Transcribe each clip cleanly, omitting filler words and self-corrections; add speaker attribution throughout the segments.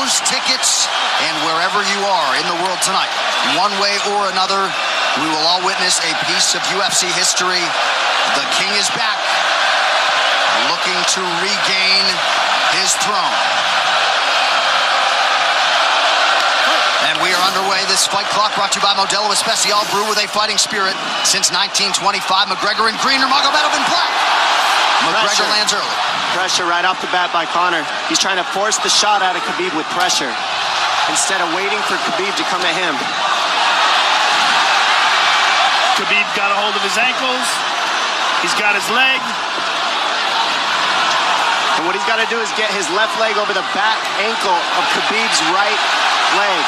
Speaker 1: shows, tickets, and wherever you are in the world tonight, one way or another, we will all witness a piece of UFC history. The King is back, looking to regain his throne. And we are underway. This fight clock brought to you by Modelo Especial, brew with a fighting spirit since 1925. McGregor in green, Nurmagomedov in black. McGregor lands early.
Speaker 2: Pressure right off the bat by Conor. He's trying to force the shot out of Khabib with pressure instead of waiting for Khabib to come at him.
Speaker 3: Khabib got a hold of his ankles. He's got his leg.
Speaker 2: And what he's got to do is get his left leg over the back ankle of Khabib's right leg.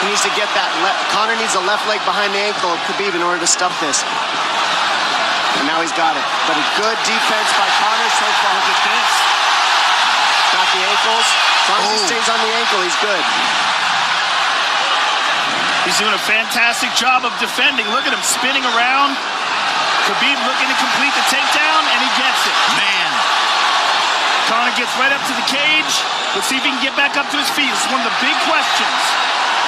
Speaker 2: He needs to get that Conor needs the left leg behind the ankle of Khabib in order to stuff this. And now he's got it. But a good defense by Conor so far. Look at this. Got the ankles. As long as he stays on the ankle, he's good.
Speaker 3: He's doing a fantastic job of defending. Look at him spinning around. Khabib looking to complete the takedown, and he gets it.
Speaker 1: Man.
Speaker 3: Conor gets right up to the cage. Let's see if he can get back up to his feet. This is one of the big questions.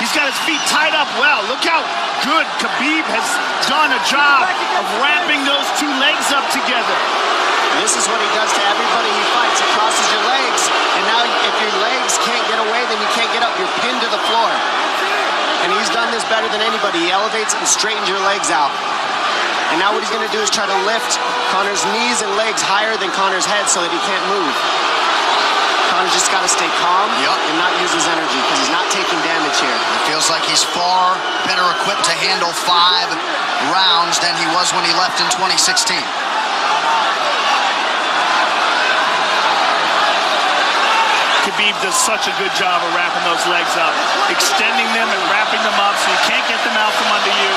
Speaker 3: He's got his feet tied up well. Look how good Khabib has done a job of wrapping those two legs up together.
Speaker 2: This is what he does to everybody he fights. He crosses your legs, and now if your legs can't get away, then you can't get up. You're pinned to the floor. And he's done this better than anybody. He elevates and straightens your legs out. And now what he's going to do is try to lift Conor's knees and legs higher than Conor's head so that he can't move. Conor's just got to stay calm and not use his energy because he's not taking damage here.
Speaker 1: It feels like he's far better equipped to handle 5 rounds than he was when he left in 2016.
Speaker 3: Khabib does such a good job of wrapping those legs up, extending them and wrapping them up so you can't get them out from under you.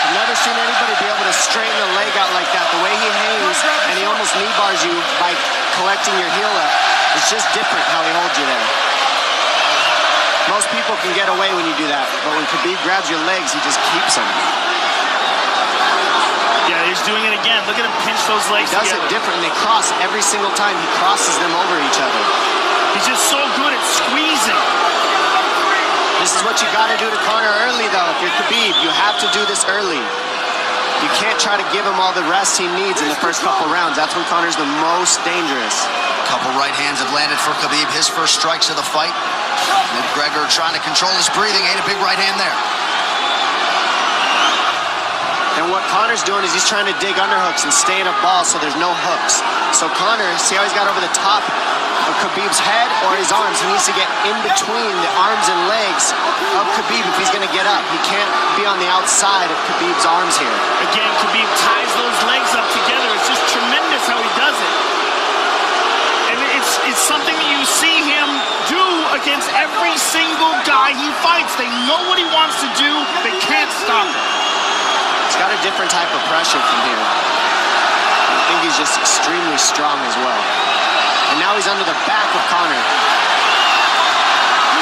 Speaker 2: I've never seen anybody be able to straighten a leg out like that. The way he hangs and he almost knee bars you by collecting your heel up. It's just different how he holds you there. Most people can get away when you do that, but when Khabib grabs your legs, he just keeps them.
Speaker 3: Yeah, he's doing it again. Look at him pinch those legs together.
Speaker 2: He does it different. They cross every single time. He crosses them over each other.
Speaker 3: He's just so good at squeezing.
Speaker 2: This is what you got to do to Conor early, though. If you're Khabib, you have to do this early. You can't try to give him all the rest he needs in the first couple rounds. That's when Conor's the most dangerous.
Speaker 1: Couple right hands have landed for Khabib. His first strikes of the fight. McGregor trying to control his breathing. Ate a big right hand there.
Speaker 2: And what Conor's doing is he's trying to dig underhooks and stay in a ball so there's no hooks. So Conor, see how he's got over the top of Khabib's head or his arms? He needs to get in between the arms and legs of Khabib if he's going to get up. He can't be on the outside of Khabib's arms here.
Speaker 3: Again, Khabib ties those legs up together. It's just tremendous how he does it. And it's something that you see him do against every single guy he fights. They know what he wants to do. They can't stop him.
Speaker 2: He's got a different type of pressure from here. I think he's just extremely strong as well. And now he's under the back of Conor.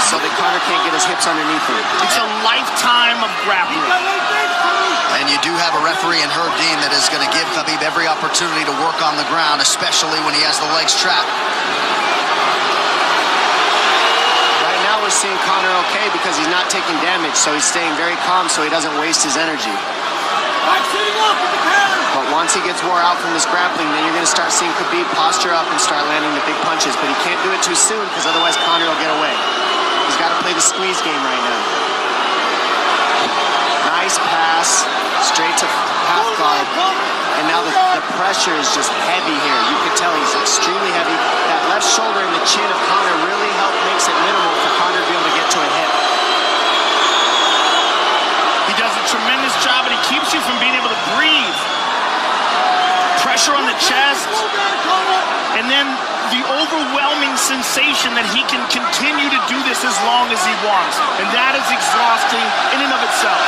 Speaker 2: So that Conor can't get his hips underneath him.
Speaker 3: It's a lifetime of grappling.
Speaker 1: And you do have a referee in Herb Dean that is going to give Khabib every opportunity to work on the ground, especially when he has the legs trapped.
Speaker 2: Right now we're seeing Conor okay because he's not taking damage, so he's staying very calm so he doesn't waste his energy. But once he gets wore out from this grappling, then you're going to start seeing Khabib posture up and start landing the big punches. But he can't do it too soon because otherwise Conor will get away. He's got to play the squeeze game right now. Nice pass, straight to half guard. And now the pressure is just heavy here. You can tell he's extremely heavy. That left shoulder and the chin of Conor really makes it minimal for Conor to be able to get to a hit.
Speaker 3: He does a tremendous job, and he keeps you from being able to breathe. Pressure on the chest, and then the overwhelming sensation that he can continue to do this as long as he wants. And that is exhausting in and of itself.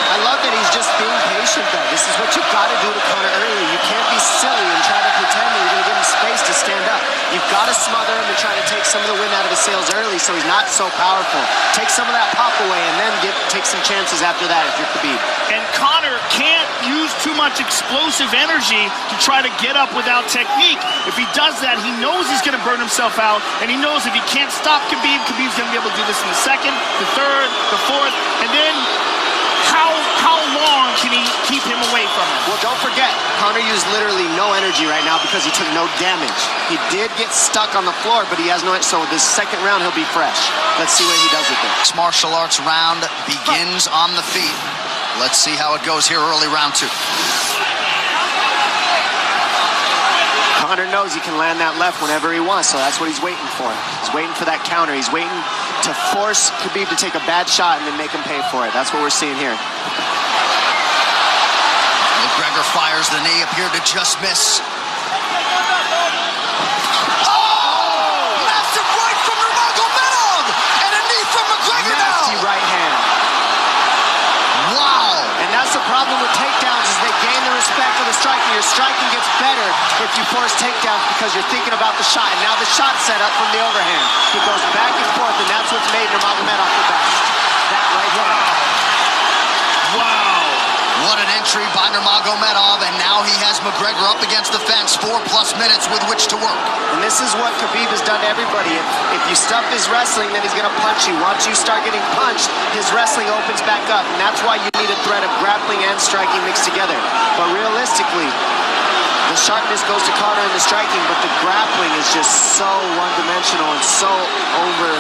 Speaker 2: I love that he's just being patient, though. This is what you've got to do to Conor early. You can't be silly and try to pretend that you're going to give him space to stand up. You've got to smother him and try to take some of the wind out of his sails early so he's not so powerful. Take some of that pop away and then take some chances after that if you're Khabib.
Speaker 3: And Conor can't use too much explosive energy to try to get up without technique. If he does that, he knows he's going to burn himself out, and he knows if he can't stop Khabib, Khabib's going to be able to do this in the second, the third, the fourth, and then how long can he keep him away from him?
Speaker 2: Well, don't forget, Conor used literally no energy right now because he took no damage. He did get stuck on the floor, but he has no, so this second round he'll be fresh. Let's see what he does with it.
Speaker 1: Mixed martial arts round begins on the feet. Let's see how it goes here early round 2.
Speaker 2: Conor knows he can land that left whenever he wants, so that's what he's waiting for. He's waiting for that counter. He's waiting to force Khabib to take a bad shot and then make him pay for it. That's what we're seeing here.
Speaker 1: McGregor fires the knee, appeared to just miss. Massive right from Nurmagomedov! And a knee from McGregor now!
Speaker 2: Nasty right hand.
Speaker 1: Wow!
Speaker 2: And that's the problem with takedowns, is they gain the respect of the striking. Your striking gets better if you force takedowns because you're thinking about the shot. And now the shot's set up from the overhand. He goes back and forth, and that's what's made Nurmagomedov the best. That right there.
Speaker 3: Wow.
Speaker 1: What an entry by Nurmagomedov, and now he has McGregor up against the fence, 4+ minutes with which to work.
Speaker 2: And this is what Khabib has done to everybody. If you stuff his wrestling, then he's going to punch you. Once you start getting punched, his wrestling opens back up, and that's why you need a threat of grappling and striking mixed together. But realistically, the sharpness goes to Conor in the striking, but the grappling is just so one-dimensional and so over.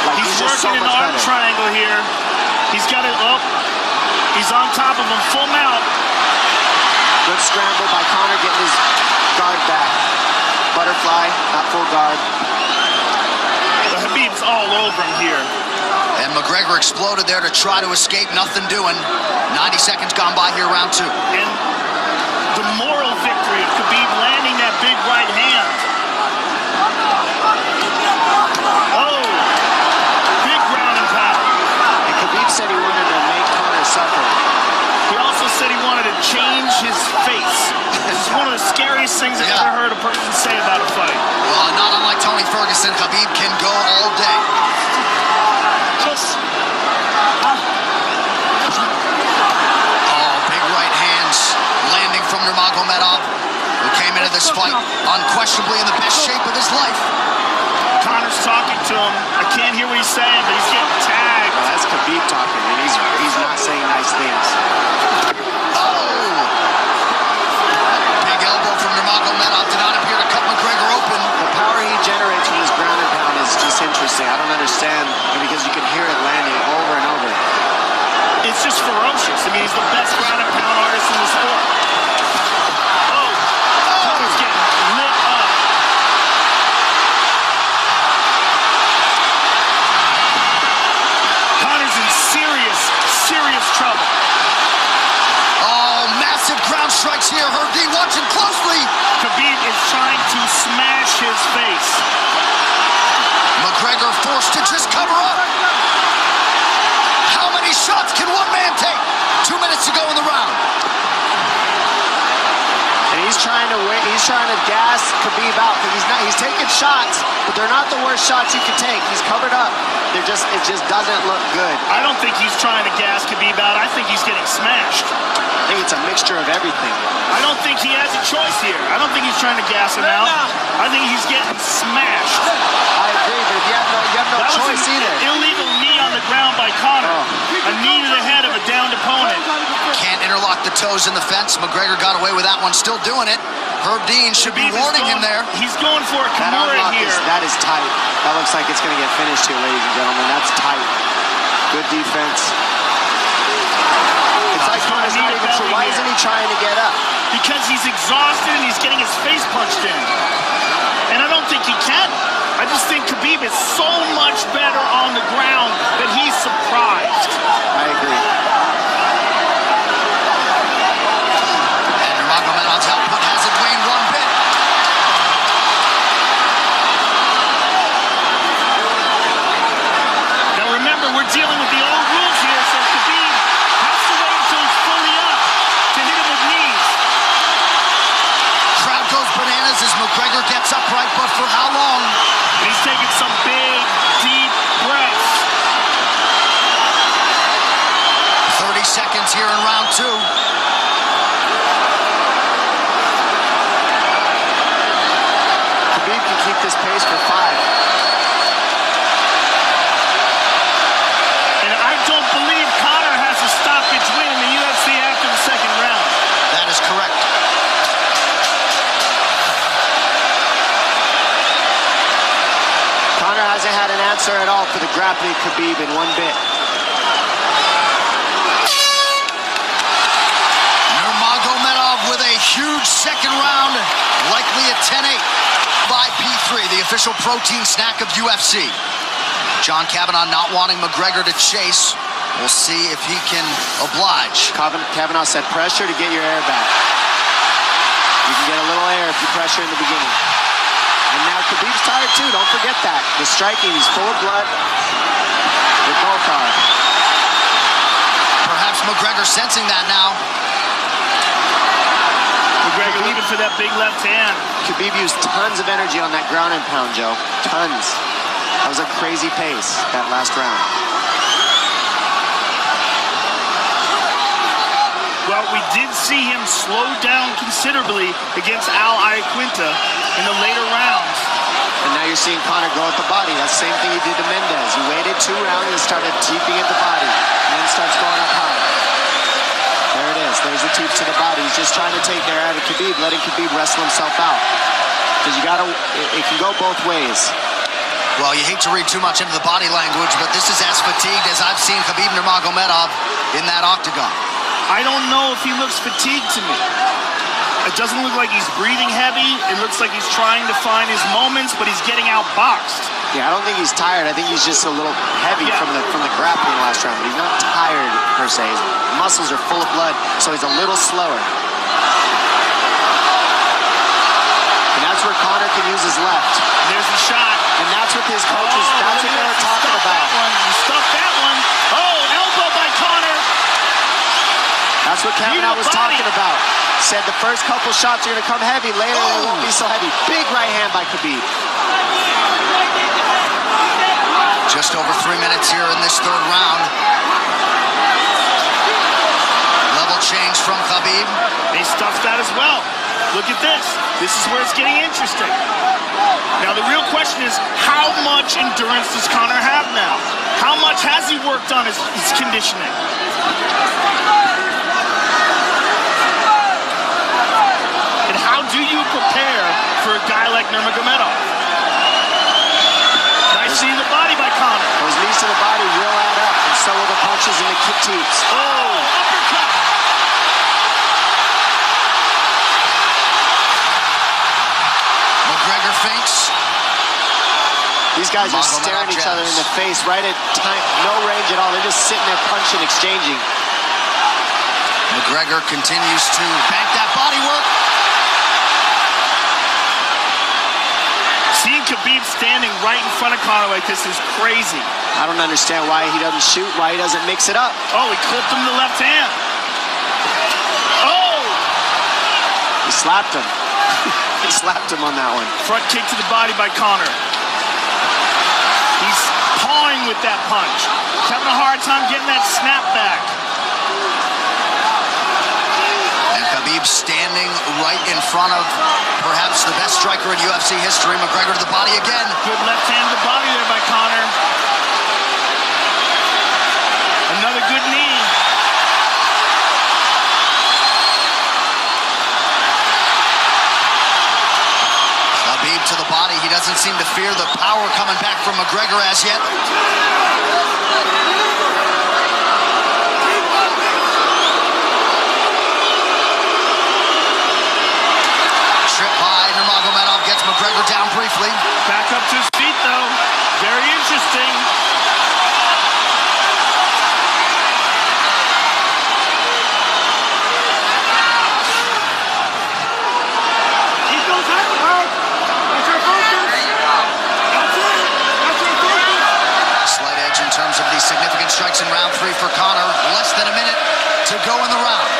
Speaker 2: Like
Speaker 3: He's
Speaker 2: just
Speaker 3: working
Speaker 2: so
Speaker 3: an
Speaker 2: much
Speaker 3: arm
Speaker 2: better.
Speaker 3: triangle here. He's got it up. He's on top of him, full mount.
Speaker 2: Good scramble by Conor, getting his guard back. Butterfly, not full guard.
Speaker 3: The Khabib's all over him here.
Speaker 1: And McGregor exploded there to try to escape, nothing doing. 90 seconds gone by here, round 2.
Speaker 3: And the moral victory of Khabib landing that big right hand. Oh, big ground and pound.
Speaker 2: And Khabib said he wanted to make Conor suffer.
Speaker 3: He also said he wanted to change his face. This is one of the scariest things I've ever heard a person say about a fight.
Speaker 1: Well, not unlike Tony Ferguson, Khabib can go all day. Oh, big right hands landing from Nurmagomedov, who came into this fight unquestionably in the best shape of his life.
Speaker 3: Conor's talking to him. I can't hear what he's saying, but he's getting tagged.
Speaker 2: Well, that's Khabib talking, and he's not saying nice things.
Speaker 1: Oh! Big elbow from Nurmagomedov did not appear to cut McGregor open.
Speaker 2: The power he generates from his ground and pound is just interesting. I don't understand, because you can hear it landing over and over.
Speaker 3: It's just ferocious. I mean, he's the best ground and pound artist in the sport. Oh, Conor's getting lit up. Conor's in serious trouble.
Speaker 1: Oh, massive ground strikes here. Herb D watching closely.
Speaker 3: Khabib is trying to smash his face.
Speaker 1: McGregor forced to just cover up. How many shots can one man take? 2 minutes to go in the round.
Speaker 2: And he's trying to wait. He's trying to gas Khabib out because he's taking shots, but they're not the worst shots you can take. He's covered up. It just doesn't look good.
Speaker 3: I don't think he's trying to gas Khabib out. I think he's getting smashed.
Speaker 2: I think it's a mixture of everything.
Speaker 3: I don't think he has a choice here. I don't think he's trying to gas him out. I think he's getting smashed.
Speaker 2: I agree, but you have no
Speaker 3: That was
Speaker 2: choice
Speaker 3: an
Speaker 2: either.
Speaker 3: illegal knee on the ground by Conor. A knee to the head of a downed opponent.
Speaker 1: Can't interlock the toes in the fence. McGregor got away with that one, still doing it. Herb Dean should be
Speaker 3: Khabib is
Speaker 1: warning him there.
Speaker 3: He's going for a
Speaker 2: That
Speaker 3: Kimura
Speaker 2: unlock
Speaker 3: here.
Speaker 2: that is tight. That looks like it's going to get finished here, ladies and gentlemen. That's tight. Good defense. It's like Conor's not even sure. Why isn't he trying to get up?
Speaker 3: Because he's exhausted and he's getting his face punched in. And I don't think he can. I just think Khabib is so much better on the ground that he's surprised.
Speaker 2: I agree.
Speaker 1: And Nurmagomedov's output hasn't waned one bit.
Speaker 3: Now remember, we're dealing with the old rules here, so Khabib has to wait until he's fully up to hit him with knees.
Speaker 1: Crowd goes bananas as McGregor gets upright, but for how long?
Speaker 3: And he's taking some big, deep breaths.
Speaker 2: this pace for 5.
Speaker 3: And I don't believe Conor has a stoppage win in the UFC after the second round.
Speaker 1: That is correct.
Speaker 2: Conor hasn't had an answer at all for the grappling Khabib in one bit.
Speaker 1: Nurmagomedov with a huge second round, likely a 10-8 by P3, the official protein snack of UFC. John Kavanagh not wanting McGregor to chase. We'll see if he can oblige.
Speaker 2: Kavanagh said pressure to get your air back. You can get a little air if you pressure in the beginning. And now Khabib's tired too, don't forget that. The striking, he's full of blood. They both are.
Speaker 1: Perhaps McGregor sensing that now.
Speaker 3: McGregor looking for that big left hand.
Speaker 2: Khabib used tons of energy on that ground and pound, Joe. Tons. That was a crazy pace, that last round.
Speaker 3: Well, we did see him slow down considerably against Al Iaquinta in the later rounds.
Speaker 2: And now you're seeing Conor go at the body. That's the same thing he did to Mendez. He waited 2 rounds and started teeping at the body. And then starts going up high. There it is. There's the teeps to the body. He's just trying to take air out of Khabib, letting Khabib wrestle himself out. Because you gotta, it can go both ways.
Speaker 1: Well, you hate to read too much into the body language, but this is as fatigued as I've seen Khabib Nurmagomedov in that octagon.
Speaker 3: I don't know if he looks fatigued to me. It doesn't look like he's breathing heavy. It looks like he's trying to find his moments, but he's getting outboxed.
Speaker 2: Yeah, I don't think he's tired. I think he's just a little heavy from the grappling last round, but he's not tired per se. His muscles are full of blood, so he's a little slower. And that's where Conor can use his left.
Speaker 3: There's the shot.
Speaker 2: And that's what his coaches, that's what they were talking about.
Speaker 3: He stuffed that one. Oh, elbow by Conor.
Speaker 2: That's what Kavanagh was talking about. Said the first couple shots are going to come heavy. Later, they won't be so heavy. Big right hand by Khabib.
Speaker 1: Just over 3 minutes here in this third round. Level change from Khabib.
Speaker 3: They stuffed that as well. Look at this. This is where it's getting interesting. Now, the real question is, how much endurance does Conor have now? How much has he worked on his conditioning? And how do you prepare for a guy like Nurmagomedov? Nice seeing the body by Conor.
Speaker 2: Those knees to the body will add up, and so will the punches and the kick teeps.
Speaker 3: Oh, uppercut.
Speaker 1: McGregor feints.
Speaker 2: These guys are staring each other in the face right at time, no range at all. They're just sitting there punching, exchanging.
Speaker 1: McGregor continues to bank that body work.
Speaker 3: Seeing Khabib standing right in front of Conor like this is crazy.
Speaker 2: I don't understand why he doesn't shoot, why he doesn't mix it up.
Speaker 3: Oh, he clipped him the left hand. Oh!
Speaker 2: He slapped him. He slapped him on that one.
Speaker 3: Front kick to the body by Conor. He's pawing with that punch. He's having a hard time getting that snap back.
Speaker 1: And Khabib standing right in front of perhaps the best striker in UFC history. McGregor to the body again.
Speaker 3: Good left hand to the body there by Conor. Another good knee.
Speaker 1: Khabib to the body. He doesn't seem to fear the power coming back from McGregor as yet. Trip by Nurmagomedov gets McGregor down briefly.
Speaker 3: Back up to his feet though. Very interesting.
Speaker 1: Slight edge in terms of these significant strikes in round 3 for Conor. Less than a minute to go in the round.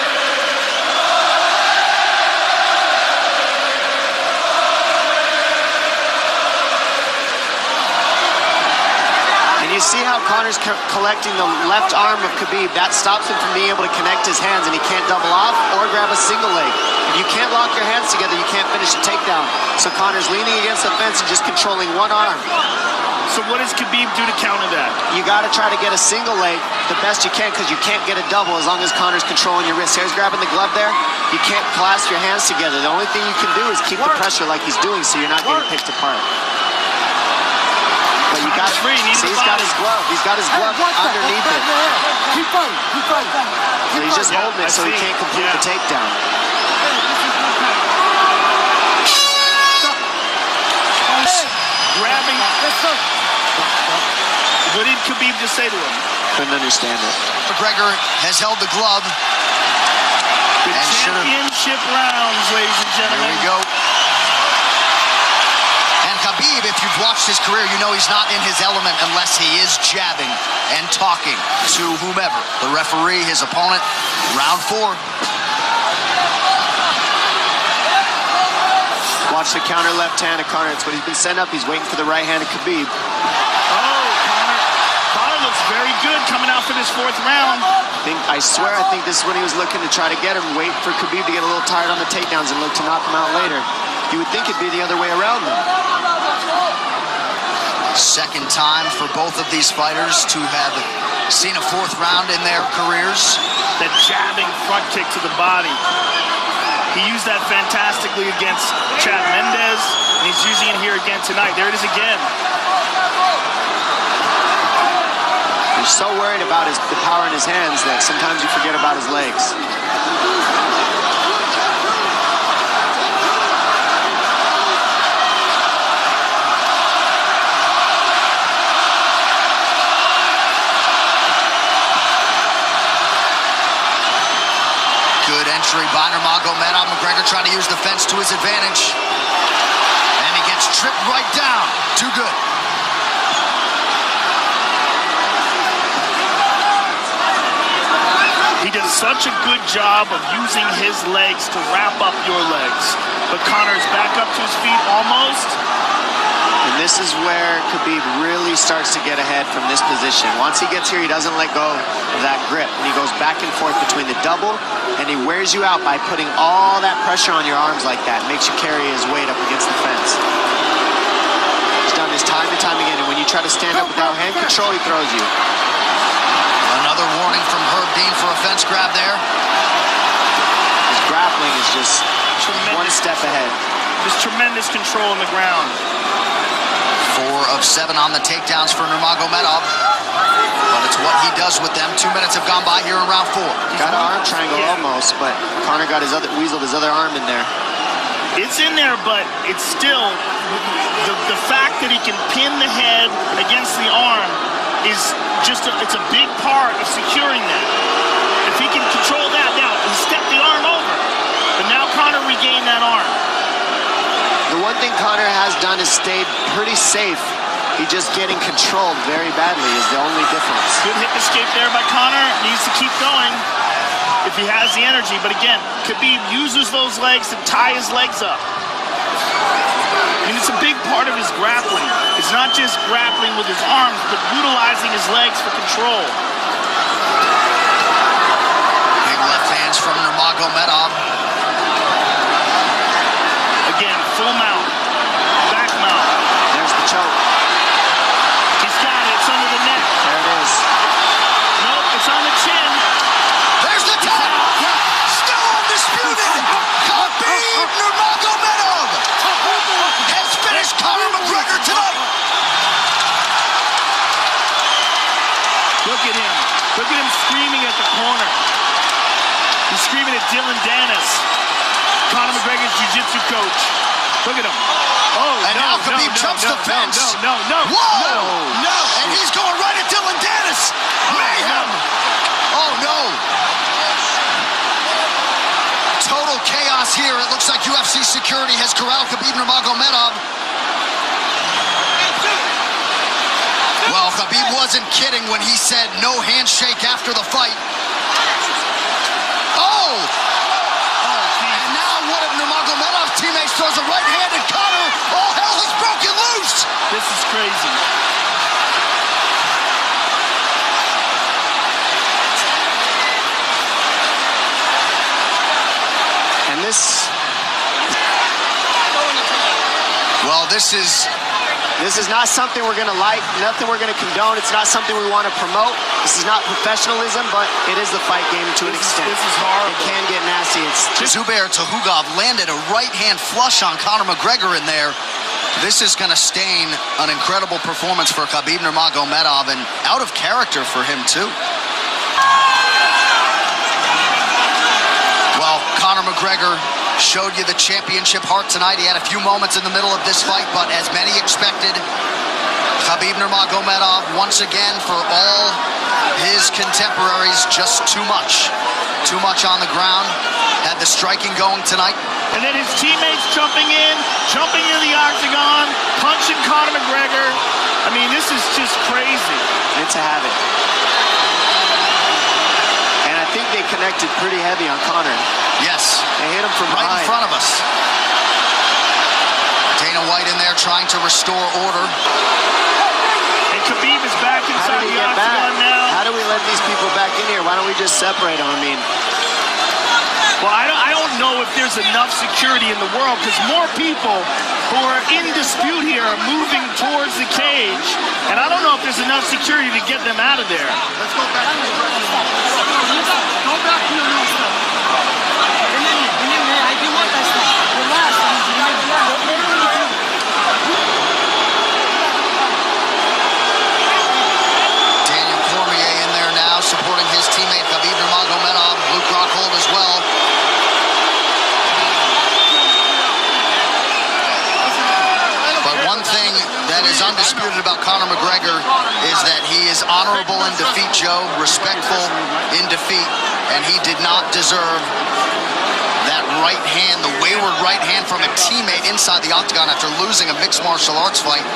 Speaker 2: You see how Conor's collecting the left arm of Khabib. That stops him from being able to connect his hands, and he can't double off or grab a single leg. If you can't lock your hands together, you can't finish a takedown. So Conor's leaning against the fence and just controlling one arm.
Speaker 3: So what does Khabib do to counter that?
Speaker 2: You got to try to get a single leg the best you can, because you can't get a double as long as Conor's controlling your wrist. Here's grabbing the glove there. You can't clasp your hands together. The only thing you can do is keep the pressure like he's doing so you're not getting picked apart. But you got to see, he's got his glove. He's got his glove underneath it.
Speaker 4: Keep fighting. Keep fighting.
Speaker 2: So he's just holding it so he can't complete the takedown.
Speaker 3: Grabbing. What did Khabib just say to him?
Speaker 2: Couldn't understand it.
Speaker 1: McGregor has held the glove.
Speaker 3: The championship rounds, ladies and gentlemen.
Speaker 1: There we go. And Khabib, if you've watched his career, you know he's not in his element unless he is jabbing and talking to whomever. The referee, his opponent, round 4.
Speaker 2: Watch the counter left hand of Conor. It's what he's been set up. He's waiting for the right hand of Khabib.
Speaker 3: Oh, Conor looks very good coming out for this 4th round.
Speaker 2: I swear this is when he was looking to try to get him, wait for Khabib to get a little tired on the takedowns and look to knock him out later. You would think it'd be the other way around, though.
Speaker 1: Second time for both of these fighters to have seen a 4th round in their careers.
Speaker 3: That jabbing front kick to the body. He used that fantastically against Chad Mendes, and he's using it here again tonight. There it is again.
Speaker 2: He's so worried about the power in his hands that sometimes you forget about his legs.
Speaker 1: Good entry by Nurmagomedov. McGregor trying to use the fence to his advantage. And he gets tripped right down. Too good.
Speaker 3: He does such a good job of using his legs to wrap up your legs. But Conor's back up to his feet almost.
Speaker 2: And this is where Khabib really starts to get ahead from this position. Once he gets here, he doesn't let go of that grip. And he goes back and forth between the double, and he wears you out by putting all that pressure on your arms like that. Makes you carry his weight up against the fence. He's done this time and time again, and when you try to stand up without hand control, he throws you.
Speaker 1: Another warning from Herb Dean for a fence grab there.
Speaker 2: His grappling is just one step ahead.
Speaker 3: Just tremendous control on the ground.
Speaker 1: 4 of 7 on the takedowns for Nurmagomedov. But it's what he does with them. 2 minutes have gone by here in round 4.
Speaker 2: Got an arm triangle almost, but Conor got weaseled his other arm in there.
Speaker 3: It's in there, but it's still the fact that he can pin the head against the arm is just it's a big part of securing that. If he can control that, now he stepped the arm over, but now Conor regained that arm.
Speaker 2: The one thing Conor has done is stayed pretty safe. He's just getting controlled very badly is the only difference.
Speaker 3: Good hip escape there by Conor. Needs to keep going if he has the energy. But again, Khabib uses those legs to tie his legs up. I mean, it's a big part of his grappling. It's not just grappling with his arms, but utilizing his legs for control.
Speaker 1: Big left hands from Nurmagomedov.
Speaker 3: Again, full mount, back mount.
Speaker 2: There's the choke.
Speaker 3: He's got it. It's under the neck.
Speaker 2: There it is.
Speaker 3: Nope, it's on the chin.
Speaker 1: There's the tap. Still undisputed. Khabib Nurmagomedov has finished Conor McGregor tonight.
Speaker 3: Look at him. Look at him screaming at the corner. He's screaming at Dylan Dennis, Conor McGregor's jiu-jitsu coach. Look at him. Oh,
Speaker 1: and now Khabib jumps the fence.
Speaker 3: No.
Speaker 1: Whoa! No! And he's going right at Dylan Dennis. Mayhem! Oh, no. Total chaos here. It looks like UFC security has corralled Khabib Nurmagomedov. Well, Khabib wasn't kidding when he said no handshake after the fight. Oh! And now one of Nurmagomedov's teammates throws a right hand at Conor. All hell has broken loose!
Speaker 3: This is crazy.
Speaker 2: And this
Speaker 1: Well, this is
Speaker 2: not something we're going to like, nothing we're going to condone. It's not something we want to promote. This is not professionalism, but it is the fight game to an extent.
Speaker 3: This is horrible.
Speaker 2: It can get nasty.
Speaker 1: Zubair Tukhugov landed a right-hand flush on Conor McGregor in there. This is going to stain an incredible performance for Khabib Nurmagomedov, and out of character for him, too. Well, Conor McGregor showed you the championship heart tonight. He had a few moments in the middle of this fight, but as many expected, Khabib Nurmagomedov, once again, for all his contemporaries, just too much. Too much on the ground. Had the striking going tonight.
Speaker 3: And then his teammates jumping into the octagon, punching Conor McGregor. I mean, this is just crazy.
Speaker 2: It's a habit. And I think they connected pretty heavy on Conor.
Speaker 1: Yes.
Speaker 2: They hit him from
Speaker 1: right
Speaker 2: behind.
Speaker 1: in front of us. Dana White in there trying to restore order.
Speaker 3: And Khabib is back inside the octagon now.
Speaker 2: How do we let these people back in here? Why don't we just separate them? I mean,
Speaker 3: well, I don't know if there's enough security in the world, because more people who are in dispute here are moving towards the cage, and I don't know if there's enough security to get them out of there.
Speaker 4: Let's go back to your stuff. Go back to your new stuff. I do want that stuff. Relax.
Speaker 1: Daniel Cormier in there now, supporting his teammate Khabib Nurmagomedov. Luke Rockhold as well. But one thing that is undisputed about Conor McGregor is that he is honorable in defeat, Joe, respectful in defeat, and he did not deserve that right hand, the wayward right hand from a teammate inside the octagon after losing a mixed martial arts fight.